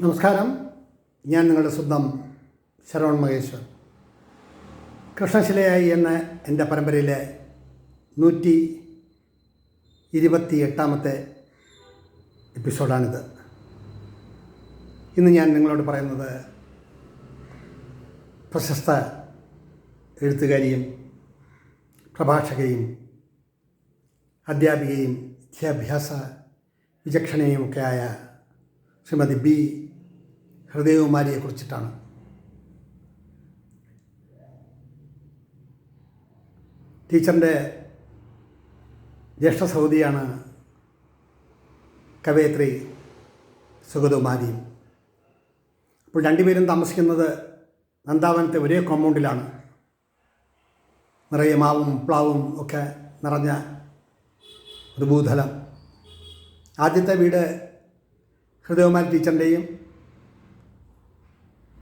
നമസ്കാരം. ഞാൻ നിങ്ങളുടെ സ്വന്തം ശരവൺ മഹേശ്വർ. കൃഷ്ണശിലയായി എന്ന എൻ്റെ പരമ്പരയിലെ 128ാമത്തെ എപ്പിസോഡാണിത്. ഇന്ന് ഞാൻ നിങ്ങളോട് പറയുന്നത് പ്രശസ്ത എഴുത്തുകാരിയും പ്രഭാഷകയും അധ്യാപികയും വിദ്യാഭ്യാസ വിചക്ഷണയുമൊക്കെയായ ശ്രീമതി ബി ഹൃദയകുമാരിയെക്കുറിച്ചിട്ടാണ്. ടീച്ചറിൻ്റെ ജ്യേഷ്ഠ സഹോദരിയാണ് കവയത്രി സുഗതകുമാരിയും. അപ്പോൾ രണ്ടുപേരും താമസിക്കുന്നത് നന്ദാവനത്തെ ഒരേ കോമ്പൗണ്ടിലാണ്. നിറയെ മാവും പ്ലാവും ഒക്കെ നിറഞ്ഞ ഒരു ഭൂതലം. ആദ്യത്തെ വീട് ഹൃദയകുമാരി ടീച്ചറിൻ്റെയും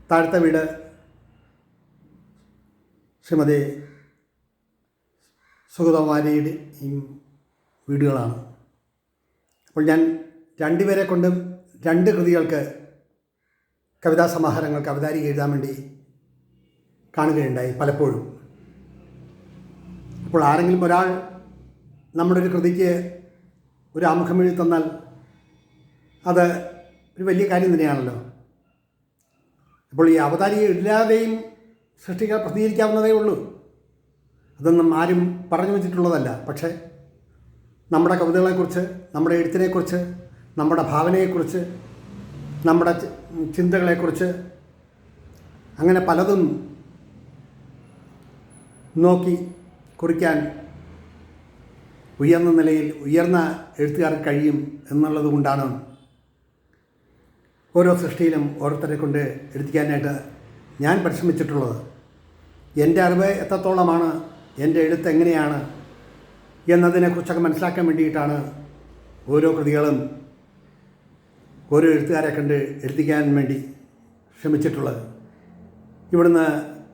താഴത്തെ വീട് ശ്രീമതി സുഗതകുമാരിയുടെയും വീടുകളാണ്. അപ്പോൾ ഞാൻ രണ്ടുപേരെ കൊണ്ടും രണ്ട് കൃതികൾക്ക് കവിതാ സമാഹാരങ്ങൾക്ക് അവതാരിക എഴുതാൻ വേണ്ടി കാണുകയുണ്ടായി പലപ്പോഴും. അപ്പോൾ ആരെങ്കിലും ഒരാൾ നമ്മുടെ ഒരു കൃതിക്ക് ഒരു ആമുഖം എഴുതി തന്നാൽ അത് ഒരു വലിയ കാര്യം തന്നെയാണല്ലോ. അപ്പോൾ ഈ അവതാരിക ഇല്ലാതെയും സൃഷ്ടിക്കാൻ പ്രസിദ്ധീകരിക്കാവുന്നതേ ഉള്ളൂ. അതൊന്നും ആരും പറഞ്ഞു വെച്ചിട്ടുള്ളതല്ല. പക്ഷേ നമ്മുടെ കവിതകളെക്കുറിച്ച്, നമ്മുടെ എഴുത്തിനെക്കുറിച്ച്, നമ്മുടെ ഭാവനയെക്കുറിച്ച്, നമ്മുടെ ചിന്തകളെക്കുറിച്ച് അങ്ങനെ പലതും നോക്കി കുറിക്കാൻ ഉയർന്ന നിലയിൽ ഉയർന്ന എഴുത്തുകാർക്ക് കഴിയും എന്നുള്ളത് കൊണ്ടാണ് ഓരോ സൃഷ്ടിയിലും ഓരോരുത്തരെ കൊണ്ട് എഴുതിക്കാനായിട്ട് ഞാൻ പരിശ്രമിച്ചിട്ടുള്ളത്. എൻ്റെ അറിവ് എത്രത്തോളമാണ്, എൻ്റെ എഴുത്ത് എങ്ങനെയാണ് എന്നതിനെക്കുറിച്ചൊക്കെ മനസ്സിലാക്കാൻ വേണ്ടിയിട്ടാണ് ഓരോ കൃതികളും ഓരോ എഴുത്തുകാരെ കണ്ട് എഴുതിക്കാൻ വേണ്ടി ശ്രമിച്ചിട്ടുള്ളത്. ഇവിടുന്ന്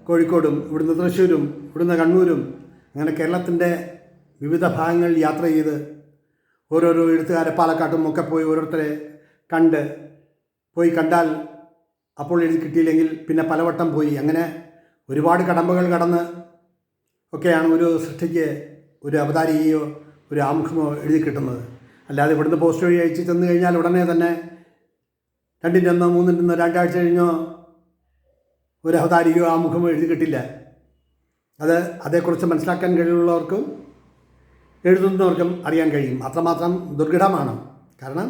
കോഴിക്കോടും ഇവിടുന്ന് തൃശ്ശൂരും ഇവിടുന്ന് കണ്ണൂരും അങ്ങനെ കേരളത്തിൻ്റെ വിവിധ ഭാഗങ്ങളിൽ യാത്ര ചെയ്ത് ഓരോരോ എഴുത്തുകാരെ പാലക്കാട്ടും ഒക്കെ പോയി ഓരോരുത്തരെ പോയി കണ്ടാൽ അപ്പോൾ എഴുതി കിട്ടിയില്ലെങ്കിൽ പിന്നെ പലവട്ടം പോയി അങ്ങനെ ഒരുപാട് കടമ്പകൾ കടന്ന് ഒക്കെയാണ് ഒരു സൃഷ്ടിക്ക് ഒരു അവതാരികയോ ഒരു ആമുഖമോ എഴുതി കിട്ടുന്നത്. അല്ലാതെ ഇവിടുന്ന് പോസ്റ്റ് വഴി അയച്ച് ചെന്ന് കഴിഞ്ഞാൽ ഉടനെ തന്നെ 2-1 3 രണ്ടാഴ്ച കഴിഞ്ഞോ ഒരു അവതാരികയോ ആമുഖമോ എഴുതി കിട്ടില്ല. അതേക്കുറിച്ച് മനസ്സിലാക്കാൻ കഴിവുള്ളവർക്കും എഴുതുന്നവർക്കും അറിയാൻ കഴിയും. അത്രമാത്രം ദുർഘടമാണ്. കാരണം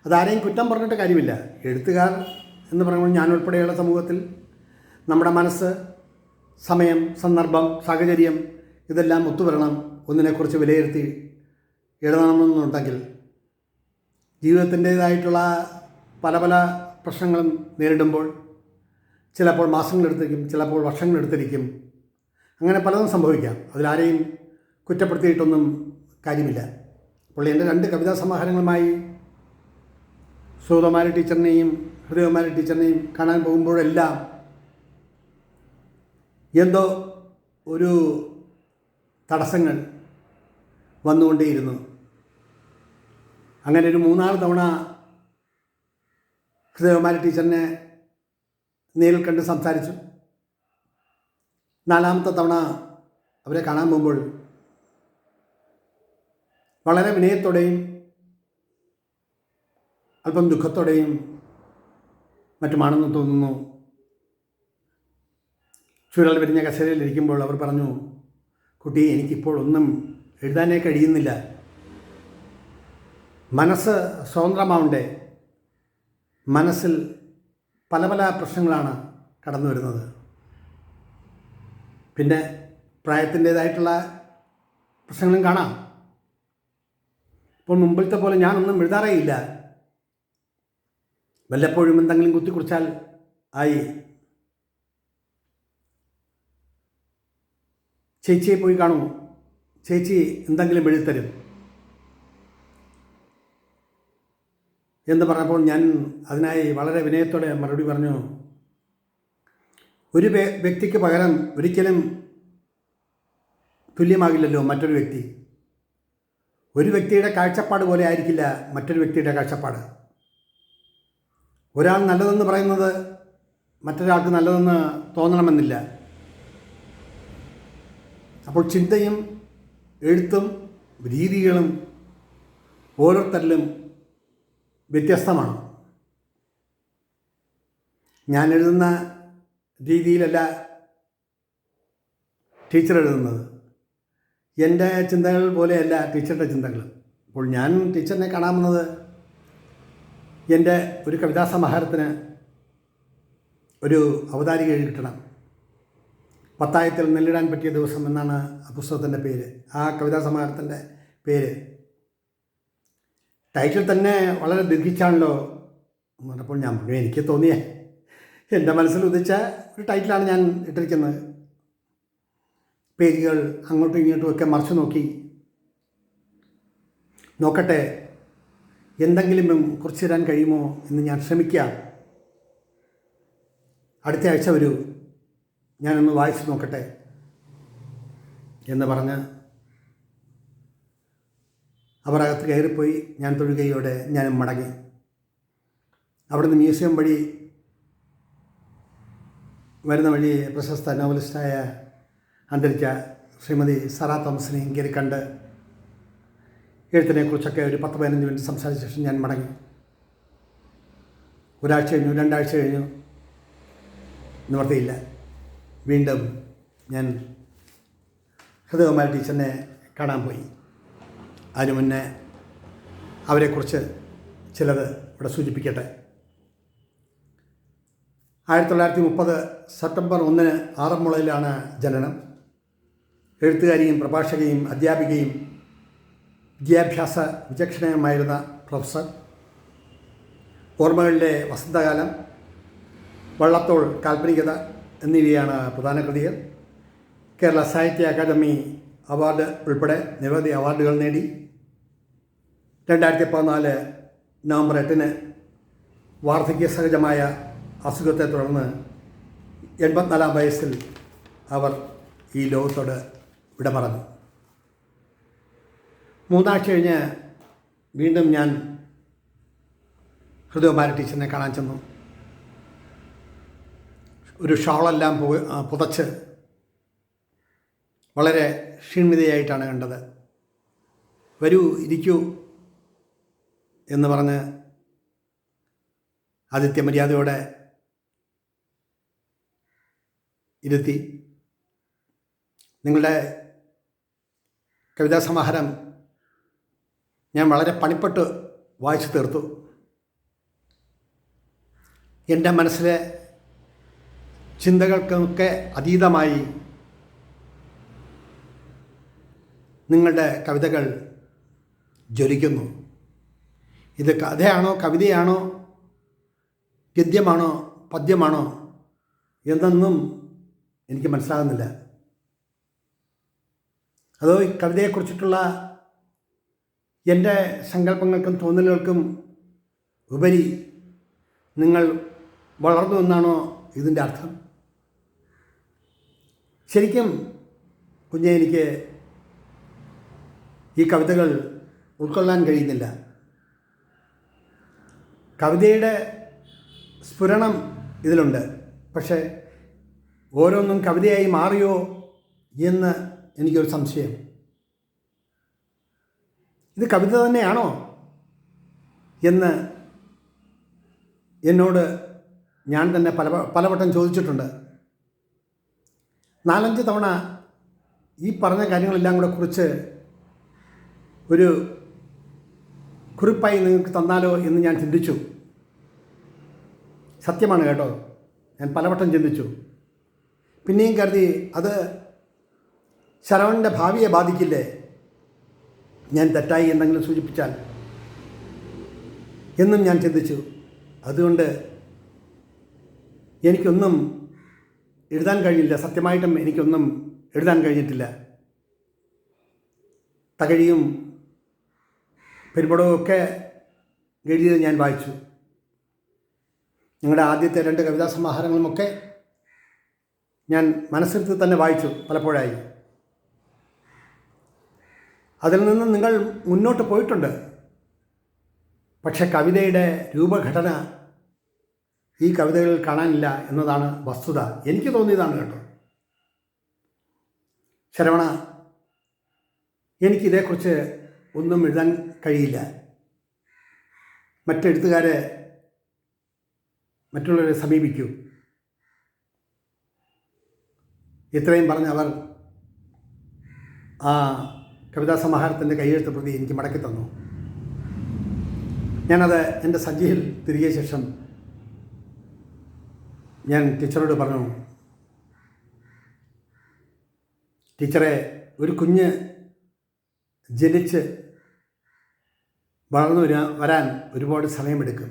അതാരെയും കുറ്റം പറഞ്ഞിട്ട് കാര്യമില്ല. എഴുത്തുകാർ എന്ന് പറയുമ്പോൾ ഞാൻ ഉൾപ്പെടെയുള്ള സമൂഹത്തിൽ നമ്മുടെ മനസ്സ്, സമയം, സന്ദർഭം, സാഹചര്യം ഇതെല്ലാം ഒത്തുവരണം. ഒന്നിനെക്കുറിച്ച് വിലയിരുത്തി എഴുതണമെന്നുണ്ടെങ്കിൽ ജീവിതത്തിൻ്റേതായിട്ടുള്ള പല പല പ്രശ്നങ്ങളും നേരിടുമ്പോൾ ചിലപ്പോൾ മാസങ്ങളെടുത്തിരിക്കും, ചിലപ്പോൾ വർഷങ്ങളെടുത്തിരിക്കും. അങ്ങനെ പലതും സംഭവിക്കാം. അതിലാരെയും കുറ്റപ്പെടുത്തിയിട്ടൊന്നും കാര്യമില്ല. അപ്പോൾ എൻ്റെ 2 കവിതാ സമാഹാരങ്ങളുമായി സുഗതകുമാരി ടീച്ചറിനെയും ഹൃദയകുമാരി ടീച്ചറിനെയും കാണാൻ പോകുമ്പോഴെല്ലാം എന്തോ ഒരു തടസ്സങ്ങൾ വന്നുകൊണ്ടേയിരുന്നു. അങ്ങനെ ഒരു 3-4 തവണ ഹൃദയകുമാരി ടീച്ചറിനെ നേരിൽ കണ്ട് സംസാരിച്ചു. 4ാമത്തെ തവണ അവരെ കാണാൻ പോകുമ്പോൾ വളരെ വിനയത്തോടെയും അല്പം ദുഃഖത്തോടെയും മറ്റുമാണെന്ന് തോന്നുന്നു. ചുരുൾ വിരിഞ്ഞ കസേരയിലിരിക്കുമ്പോൾ അവർ പറഞ്ഞു, കുട്ടി, എനിക്കിപ്പോൾ ഒന്നും എഴുതാനേ കഴിയുന്നില്ല. മനസ്സ് സ്വതന്ത്രമാവണ്ടേ. മനസ്സിൽ പല പല പ്രശ്നങ്ങളാണ് കടന്നു വരുന്നത്. പിന്നെ പ്രായത്തിൻ്റേതായിട്ടുള്ള പ്രശ്നങ്ങളും കാണാം. ഇപ്പോൾ മുമ്പിലത്തെ പോലെ ഞാനൊന്നും എഴുതാറേയില്ല. വല്ലപ്പോഴും എന്തെങ്കിലും കുത്തിക്കുറിച്ചാൽ ആയി. ചേച്ചിയെ പോയി കാണൂ, ചേച്ചി എന്തെങ്കിലും എഴുതിത്തരും എന്ന് പറഞ്ഞപ്പോൾ ഞാൻ അതിനായി വളരെ വിനയത്തോടെ മറുപടി പറഞ്ഞു, ഒരു വ്യക്തിക്ക് പകരം ഒരിക്കലും തുല്യമാകില്ലല്ലോ മറ്റൊരു വ്യക്തി. ഒരു വ്യക്തിയുടെ കാഴ്ചപ്പാട് പോലെ ആയിരിക്കില്ല മറ്റൊരു വ്യക്തിയുടെ കാഴ്ചപ്പാട്. ഒരാൾ നല്ലതെന്ന് പറയുന്നത് മറ്റൊരാൾക്ക് നല്ലതെന്ന് തോന്നണമെന്നില്ല. അപ്പോൾ ചിന്തയും എഴുത്തും രീതികളും ഓരോരുത്തരിലും വ്യത്യസ്തമാണ്. ഞാൻ എഴുതുന്ന രീതിയിലല്ല ടീച്ചർ എഴുതുന്നത്. എൻ്റെ ചിന്തകൾ പോലെയല്ല ടീച്ചറുടെ ചിന്തകൾ. അപ്പോൾ ഞാൻ ടീച്ചറിനെ കാണാമെന്നത് എൻ്റെ ഒരു കവിതാ സമാഹാരത്തിന് ഒരു അവതാരിക എഴുതി കിട്ടണം. പത്തായത്തിൽ നെല്ലിടാൻ പറ്റിയ ദിവസം എന്നാണ് ആ പുസ്തകത്തിൻ്റെ പേര്, ആ കവിതാ സമാഹാരത്തിൻ്റെ പേര്. ടൈറ്റിൽ തന്നെ വളരെ ദീർഘിച്ചാണല്ലോ എന്ന് പറഞ്ഞപ്പോൾ ഞാൻ എനിക്ക് തോന്നിയ എൻ്റെ മനസ്സിൽ ഉദിച്ച ഒരു ടൈറ്റിലാണ് ഞാൻ ഇട്ടിരിക്കുന്നത്. പേജുകൾ അങ്ങോട്ടും ഇങ്ങോട്ടും ഒക്കെ മറിച്ച് നോക്കട്ടെ, എന്തെങ്കിലും കുറിച്ച് തരാൻ കഴിയുമോ എന്ന് ഞാൻ ശ്രമിക്കാം. അടുത്ത ആഴ്ച വരൂ, ഞാനൊന്ന് വായിച്ച് നോക്കട്ടെ എന്ന് പറഞ്ഞ് അവർ അകത്ത് കയറിപ്പോയി. ഞാൻ തൊഴുകയോടെ ഞാനും മടങ്ങി. അവിടുന്ന് മ്യൂസിയം വഴി വരുന്ന വഴി പ്രശസ്ത നോവലിസ്റ്റായ അന്തരിച്ച ശ്രീമതി സാറാ തോമസിനെയും കയറി കണ്ട് എഴുത്തിനെക്കുറിച്ചൊക്കെ ഒരു 10-15 മിനിറ്റ് സംസാരിച്ച ശേഷം ഞാൻ മടങ്ങി. ഒരാഴ്ച കഴിഞ്ഞു, 2 ആഴ്ച കഴിഞ്ഞു, നിവർത്തിയില്ല. വീണ്ടും ഞാൻ ഹൃദയകുമാരി ടീച്ചറിനെ കാണാൻ പോയി. അതിനു മുന്നേ അവരെക്കുറിച്ച് ചിലത് ഇവിടെ സൂചിപ്പിക്കട്ടെ. 1930 സെപ്റ്റംബർ 1 ആറന്മുളയിലാണ് ജനനം. എഴുത്തുകാരിയും പ്രഭാഷകയും അധ്യാപികയും വിദ്യാഭ്യാസ വിചക്ഷണയുമായിരുന്ന പ്രൊഫസർ. ഓർമ്മകളിലെ വസന്തകാലം, വള്ളത്തോൾ, കാൽപ്പനികത എന്നിവയാണ് പ്രധാന കൃതികൾ. കേരള സാഹിത്യ അക്കാദമി അവാർഡ് ഉൾപ്പെടെ നിരവധി അവാർഡുകൾ നേടി. 2014 നവംബർ 8 വാർദ്ധക്യ സഹജമായ അസുഖത്തെ തുടർന്ന് 84-ാം വയസ്സിൽ അവർ ഈ ലോകത്തോട് വിട പറഞ്ഞു. 3 ആഴ്ച കഴിഞ്ഞ് വീണ്ടും ഞാൻ ഹൃദയകുമാരി ടീച്ചറിനെ കാണാൻ ചെന്നു. ഒരു ഷാളെല്ലാം പുതച്ച് വളരെ ക്ഷീണിതയായിട്ടാണ് കണ്ടത്. വരൂ, ഇരിക്കൂ എന്ന് പറഞ്ഞ് ആതിഥ്യമര്യാദയോടെ ഇരുത്തി. നിങ്ങളുടെ കവിതാ സമാഹാരം ഞാൻ വളരെ പണിപ്പെട്ട് വായിച്ചു തീർത്തു. എൻ്റെ മനസ്സിലെ ചിന്തകൾക്കൊക്കെ അതീതമായി നിങ്ങളുടെ കവിതകൾ ജ്വലിക്കുന്നു. ഇത് കഥയാണോ, കവിതയാണോ, ഗദ്യമാണോ, പദ്യമാണോ എന്നൊന്നും എനിക്ക് മനസ്സിലാകുന്നില്ല. അതോ ഈ കവിതയെക്കുറിച്ചിട്ടുള്ള എൻ്റെ സങ്കല്പങ്ങൾക്കും തോന്നലുകൾക്കും ഉപരി നിങ്ങൾ വളർന്നു എന്നാണോ ഇതിൻ്റെ അർത്ഥം? ശരിക്കും കുഞ്ഞെ, എനിക്ക് ഈ കവിതകൾ ഉൾക്കൊള്ളാൻ കഴിയുന്നില്ല. കവിതയുടെ സ്ഫുരണം ഇതിലുണ്ട്, പക്ഷേ ഓരോന്നും കവിതയായി മാറിയോ എന്ന് എനിക്കൊരു സംശയം. ഇത് കവിത തന്നെയാണോ എന്ന് എന്നോട് ഞാൻ തന്നെ പലവട്ടം ചോദിച്ചിട്ടുണ്ട്. 4-5 തവണ ഈ പറഞ്ഞ കാര്യങ്ങളെല്ലാം കൂടെ കുറിച്ച് ഒരു കുറിപ്പായി നിങ്ങൾക്ക് തന്നാലോ എന്ന് ഞാൻ ചിന്തിച്ചു. സത്യമാണ് കേട്ടോ, ഞാൻ പലവട്ടം ചിന്തിച്ചു. പിന്നെയും കരുതി അത് ശരവണൻ്റെ ഭാവിയെ ബാധിക്കില്ലേ, ഞാൻ തെറ്റായി എന്തെങ്കിലും സൂചിപ്പിച്ചാൽ എന്നും ഞാൻ ചിന്തിച്ചു. അതുകൊണ്ട് എനിക്കൊന്നും എഴുതാൻ കഴിഞ്ഞില്ല. സത്യമായിട്ടും എനിക്കൊന്നും എഴുതാൻ കഴിഞ്ഞിട്ടില്ല. തകഴിയും പെരുമ്പടവും ഒക്കെ എഴുതിയത് ഞാൻ വായിച്ചു. ഞങ്ങളുടെ ആദ്യത്തെ 2 കവിതാ സമാഹാരങ്ങളുമൊക്കെ ഞാൻ മനസ്സിരുത്തി തന്നെ വായിച്ചു പലപ്പോഴായി. അതിൽ നിന്ന് നിങ്ങൾ മുന്നോട്ട് പോയിട്ടുണ്ട്. പക്ഷെ കവിതയുടെ രൂപഘടന ഈ കവിതകളിൽ കാണാനില്ല എന്നതാണ് വസ്തുത. എനിക്ക് തോന്നിയതാണ് കേട്ടോ. ശരവണ, എനിക്കിതേക്കുറിച്ച് ഒന്നും എഴുതാൻ കഴിയില്ല. മറ്റെഴുത്തുകാരെ മറ്റുള്ളവരെ സമീപിക്കൂ. ഇത്രയും പറഞ്ഞ് അവർ ആ കവിതാ സമാഹാരത്തിൻ്റെ കയ്യെഴുത്ത് പ്രതി എനിക്ക് മടക്കി തന്നു. ഞാനത് എൻ്റെ സഞ്ചിയിൽ തിരികെ ശേഷം ഞാൻ ടീച്ചറോട് പറഞ്ഞു, ടീച്ചറെ, ഒരു കുഞ്ഞ് ജനിച്ച് വളർന്നു വരാൻ ഒരുപാട് സമയമെടുക്കും.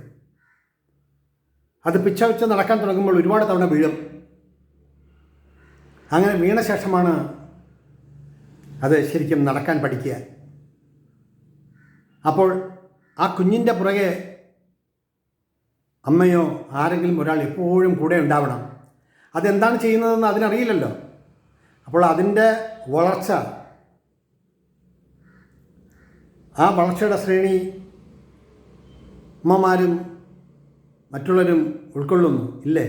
അത് പിച്ച വെച്ച് നടക്കാൻ തുടങ്ങുമ്പോൾ ഒരുപാട് തവണ വീഴും. അങ്ങനെ വീണ ശേഷമാണ് അത് ശരിക്കും നടക്കാൻ പഠിക്കുക. അപ്പോൾ ആ കുഞ്ഞിൻ്റെ പുറകെ അമ്മയോ ആരെങ്കിലും ഒരാൾ എപ്പോഴും കൂടെ ഉണ്ടാവണം. അതെന്താണ് ചെയ്യുന്നതെന്ന് അതിനറിയില്ലല്ലോ. അപ്പോൾ അതിൻ്റെ വളർച്ച, ആ വളർച്ചയുടെ ശ്രേണി അമ്മമാരും മറ്റുള്ളവരും ഉൾക്കൊള്ളുന്നു ഇല്ലേ?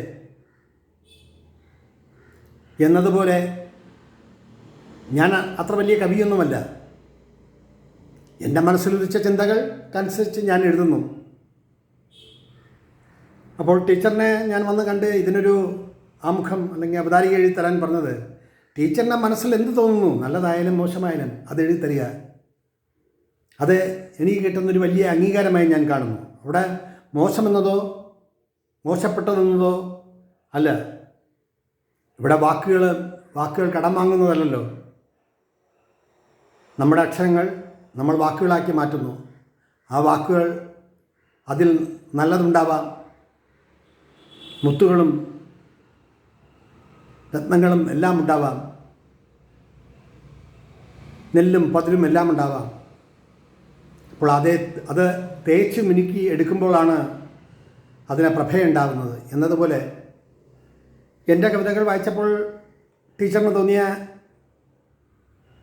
എന്നതുപോലെ ഞാൻ അത്ര വലിയ കവിയൊന്നുമല്ല. എൻ്റെ മനസ്സിലുദിച്ച ചിന്തകൾക്കനുസരിച്ച് ഞാൻ എഴുതുന്നു. അപ്പോൾ ടീച്ചറിനെ ഞാൻ വന്ന് കണ്ട് ഇതിനൊരു ആമുഖം അല്ലെങ്കിൽ അവതാരിക എഴുതി തരാൻ പറഞ്ഞത്, ടീച്ചറിൻ്റെ മനസ്സിൽ എന്ത് തോന്നുന്നു, നല്ലതായാലും മോശമായാലും അത് എഴുതി തരിക. അത് എനിക്ക് കിട്ടുന്നൊരു വലിയ അംഗീകാരമായി ഞാൻ കാണുന്നു. അവിടെ മോശമെന്നതോ മോശപ്പെട്ടതെന്നതോ അല്ല. ഇവിടെ വാക്കുകൾ കടം വാങ്ങുന്നതല്ലല്ലോ. നമ്മുടെ അക്ഷരങ്ങൾ നമ്മൾ വാക്കുകളാക്കി മാറ്റുന്നു. ആ വാക്കുകൾ, അതിൽ നല്ലതുണ്ടാവാം, മുത്തുകളും രത്നങ്ങളും എല്ലാം ഉണ്ടാവാം, നെല്ലും പതിരും എല്ലാം ഉണ്ടാവാം. അപ്പോൾ അത് തേച്ച് മിനുക്കി എടുക്കുമ്പോഴാണ് അതിന് പ്രഭയുണ്ടാകുന്നത്. എന്നതുപോലെ എൻ്റെ കവിതകൾ വായിച്ചപ്പോൾ ടീച്ചറിന് തോന്നിയ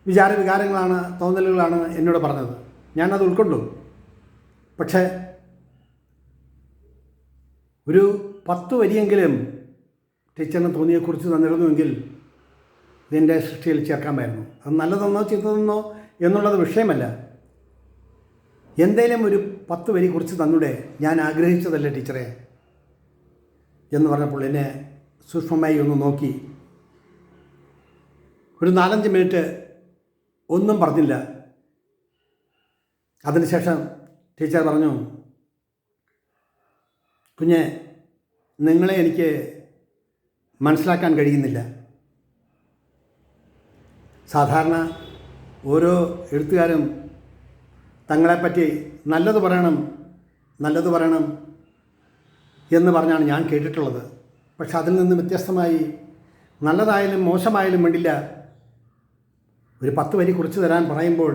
വികാരങ്ങളാണ്, തോന്നലുകളാണ് എന്നോട് പറഞ്ഞത്. ഞാനത് ഉൾക്കൊണ്ടു. പക്ഷേ ഒരു 10 വരിയെങ്കിലും ടീച്ചറിന് തോന്നിയെക്കുറിച്ച് തന്നിരുന്നുവെങ്കിൽ ഇതിൻ്റെ സൃഷ്ടിയിൽ ചേർക്കാമായിരുന്നു. അത് നല്ലതെന്നോ ചീത്തതെന്നോ എന്നുള്ളത് വിഷയമല്ല. എന്തേലും ഒരു 10 വരി കുറിച്ച് തന്നൂടെ, ഞാൻ ആഗ്രഹിച്ചതല്ലേ ടീച്ചറെ എന്ന് പറഞ്ഞപ്പോൾ എന്നെ സൂക്ഷ്മമായി ഒന്ന് നോക്കി. ഒരു 4-5 മിനിറ്റ് ഒന്നും പറഞ്ഞില്ല. അതിനുശേഷം ടീച്ചർ പറഞ്ഞു, കുഞ്ഞെ, നിങ്ങളെ എനിക്ക് മനസ്സിലാക്കാൻ കഴിയുന്നില്ല. സാധാരണ ഓരോ എഴുത്തുകാരും തങ്ങളെപ്പറ്റി നല്ലത് പറയണം എന്ന് പറഞ്ഞാണ് ഞാൻ കേട്ടിട്ടുള്ളത്. പക്ഷെ അതിൽ നിന്ന് വ്യത്യസ്തമായി നല്ലതായാലും മോശമായാലും വേണ്ടില്ല, ഒരു 10 വരി കുറിച്ച് തരാൻ പറയുമ്പോൾ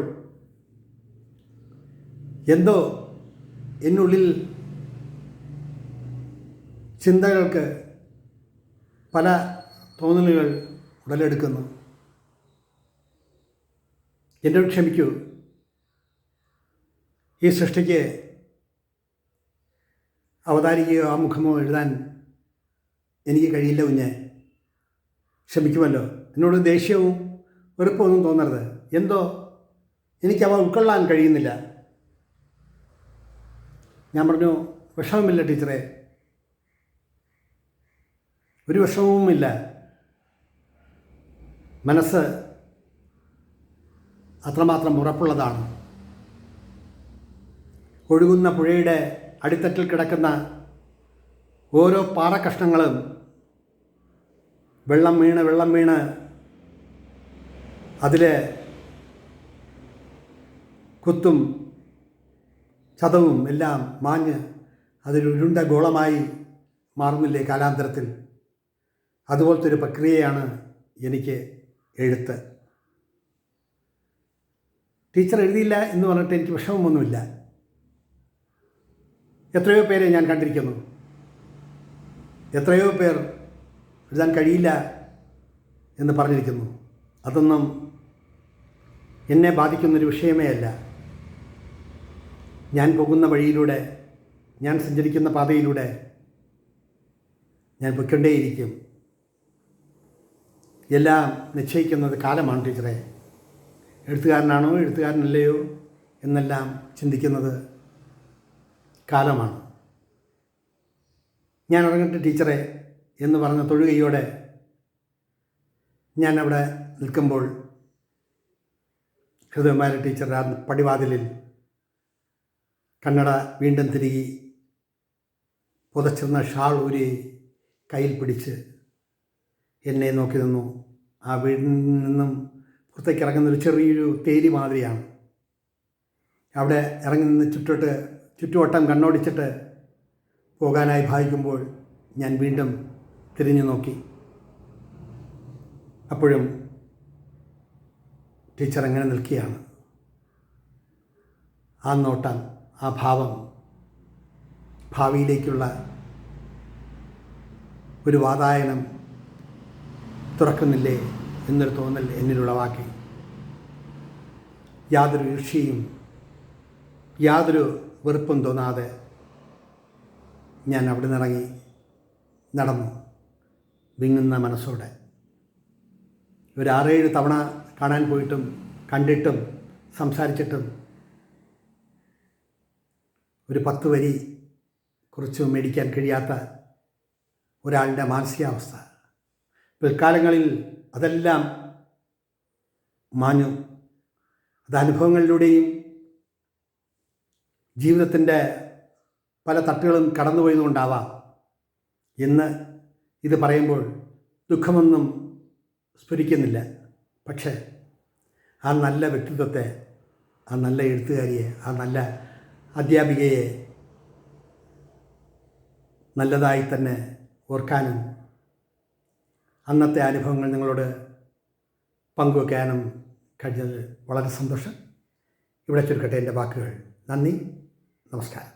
എന്തോ എന്നുള്ളിൽ ചിന്തകൾക്ക് പല തോന്നലുകൾ ഉടലെടുക്കുന്നു. എന്നോട് ക്ഷമിക്കൂ. ഈ സൃഷ്ടിക്ക് അവതാരികയോ ആമുഖമോ എഴുതാൻ എനിക്ക് കഴിയില്ല കുഞ്ഞെ. ക്ഷമിക്കുമല്ലോ. എന്നോട് ദേഷ്യവും വെറുപ്പൊന്നും തോന്നരുത്. എന്തോ എനിക്കവ ഉൾക്കൊള്ളാൻ കഴിയുന്നില്ല. ഞാൻ പറഞ്ഞു, വിഷമമില്ല ടീച്ചറെ, ഒരു വിഷമവുമില്ല. മനസ്സ് അത്രമാത്രം ഉറപ്പുള്ളതാണ്. ഒഴുകുന്ന പുഴയുടെ അടിത്തട്ടിൽ കിടക്കുന്ന ഓരോ പാറക്കഷ്ണങ്ങളും വെള്ളം വീണ് അതിൽ കുത്തും ചതവും എല്ലാം മാഞ്ഞ് അതിലൊരുണ്ട ഗോളമായി മാറുന്നില്ലേ കാലാന്തരത്തിൽ? അതുപോലത്തെ ഒരു പ്രക്രിയയാണ് എനിക്ക് എഴുത്ത്. ടീച്ചർ എഴുതിയില്ല എന്ന് പറഞ്ഞിട്ട് എനിക്ക് വിഷമമൊന്നുമില്ല. എത്രയോ പേരെ ഞാൻ കണ്ടിരിക്കുന്നു. എത്രയോ പേർ എഴുതാൻ കഴിയില്ല എന്ന് പറഞ്ഞിരിക്കുന്നു. അതൊന്നും എന്നെ ബാധിക്കുന്നൊരു വിഷയമേ അല്ല. ഞാൻ പോകുന്ന വഴിയിലൂടെ, ഞാൻ സഞ്ചരിക്കുന്ന പാതയിലൂടെ ഞാൻ പൊയ്ക്കൊണ്ടേയിരിക്കും. എല്ലാം നിശ്ചയിക്കുന്നത് കാലമാണ് ടീച്ചറെ. എഴുത്തുകാരനാണോ എഴുത്തുകാരനല്ലയോ എന്നെല്ലാം ചിന്തിക്കുന്നത് കാലമാണ്. ഞാൻ ഇറങ്ങട്ടെ ടീച്ചറെ എന്ന് പറഞ്ഞ തൊഴുകയോടെ ഞാൻ അവിടെ നിൽക്കുമ്പോൾ ഹൃദയകുമാരി ടീച്ചറുടെ ആ പടിവാതിലിൽ കണ്ണട വീണ്ടും തിരികെ പുതച്ചിരുന്ന ഷാൾ ഊരി കയ്യിൽ പിടിച്ച് എന്നെ നോക്കി നിന്നു. ആ വീടിൽ നിന്നും പുറത്തേക്ക് ഇറങ്ങുന്നൊരു ചെറിയൊരു തേരി മാതിരിയാണ്. അവിടെ ഇറങ്ങി നിന്ന് ചുറ്റുവട്ടം കണ്ണോടിച്ചിട്ട് പോകാനായി ഭാവിക്കുമ്പോൾ ഞാൻ വീണ്ടും തിരിഞ്ഞു നോക്കി. അപ്പോഴും ടീച്ചർ എങ്ങനെ നിൽക്കുകയാണ്. ആ നോട്ടം, ആ ഭാവം ഭാവിയിലേക്കുള്ള ഒരു വാതായനം തുറക്കുന്നില്ലേ എന്നൊരു തോന്നൽ എന്നിലുളവാക്കി. യാതൊരു ഈർഷ്യയും യാതൊരു വെറുപ്പും തോന്നാതെ ഞാൻ അവിടെ നിന്നിറങ്ങി നടന്നു, വിങ്ങുന്ന മനസ്സോടെ. ഒരു 6-7 തവണ കാണാൻ പോയിട്ടും കണ്ടിട്ടും സംസാരിച്ചിട്ടും ഒരു 10 വരി കുറിച്ച് മേടിക്കാൻ കഴിയാത്ത ഒരാളുടെ മാനസികാവസ്ഥ. പിൽക്കാലങ്ങളിൽ അതെല്ലാം മാഞ്ഞു. അത് അനുഭവങ്ങളിലൂടെയും ജീവിതത്തിൻ്റെ പല തട്ടുകളും കടന്നുപോയതുകൊണ്ടാവാം ഇന്ന് ഇത് പറയുമ്പോൾ ദുഃഖമൊന്നും സ്ഫുരിക്കുന്നില്ല. പക്ഷേ ആ നല്ല വ്യക്തിത്വത്തെ, ആ നല്ല എഴുത്തുകാരിയെ, ആ നല്ല അധ്യാപികയെ നല്ലതായി തന്നെ ഓർക്കാനും അന്നത്തെ അനുഭവങ്ങൾ നിങ്ങളോട് പങ്കുവയ്ക്കാനും കഴിഞ്ഞത് വളരെ സന്തോഷം. ഇവിടെ ചുരുക്കട്ടെ എൻ്റെ വാക്കുകൾ. നന്ദി, നമസ്കാരം.